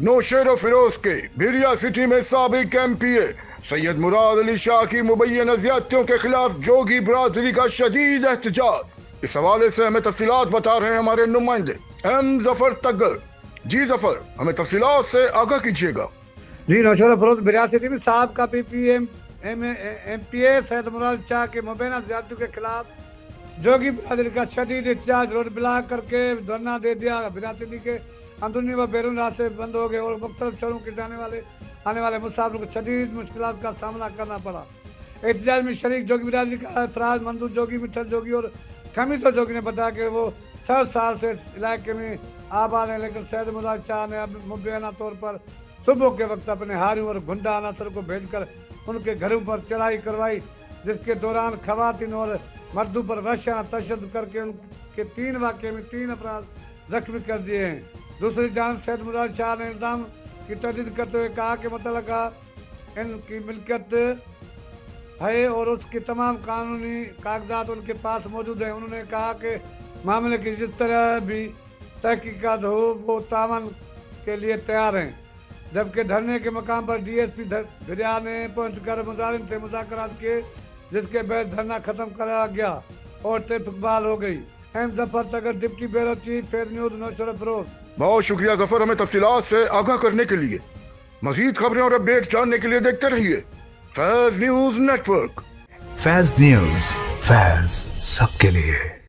نوشہر فیروز کے بھیریا سٹی میں سابق ایم پی اے سید مراد علی شاہ کی مبینہ زیادتیوں کے خلاف جوگی برادری کا شدید احتجاج۔ اس حوالے سے ہمیں تفصیلات بتا رہے ہیں ہمارے نمائندے ایم ظفر تگر۔ جی ظفر، ہمیں تفصیلات سے آگاہ کیجیے گا۔ جی، نوشہر فیروز بھیریا سٹی میں صاحب کا ایم پی اے سید مراد شاہ کے مبینہ زیادتیوں کے خلاف جوگی برادری کا شدید احتجاج، روڈ بلاک کر کے دھرنا دے دیا۔ بھیریا سٹی کے اندرونی و بیرون راستے بند ہو گئے اور مختلف شہروں کے آنے والے مسافروں کو شدید مشکلات کا سامنا کرنا پڑا۔ احتجاج میں شریک جوگی برادری کا افراد منظور جوگی، مٹھل جوگی اور خمیسر جوگی نے بتایا کہ وہ 100 سال سے علاقے میں آباد ہیں، لیکن سید مراد شاہ نے اب مبینہ طور پر صبح کے وقت اپنے ہاریوں اور گنڈا عناصر کو بھیج کر ان کے گھروں پر چڑھائی کروائی، جس کے دوران خواتین اور مردوں پر وحشیانہ تشدد کر کے ان کے 3 واقعے میں 3 افراد زخمی کر دیے ہیں۔ دوسری جانب سید مراد شاہ نے الزام کی تردید کرتے ہوئے کہا کہ متعلقہ ان کی ملکیت ہے اور اس کے تمام قانونی کاغذات ان کے پاس موجود ہیں۔ انہوں نے کہا کہ معاملے کی جس طرح بھی تحقیقات ہو وہ تعاون کے لیے تیار ہیں، جبکہ دھرنے کے مقام پر ڈی ایس پی بھیریا نے پہنچ کر مظاہرین سے مذاکرات کیے، جس کے بعد دھرنا ختم کرا گیا اور ٹریفک بحال ہو گئی۔ ایم ظفر تگر، ڈپٹی بیورو چیف، فیض نیوز، نوشہر فیروز۔ بہت شکریہ ظفر، ہمیں تفصیلات سے آگاہ کرنے کے لیے۔ مزید خبریں اور اپڈیٹ جاننے کے لیے دیکھتے رہیے فیض نیوز نیٹ ورک۔ فیض نیوز، فیض سب کے لیے۔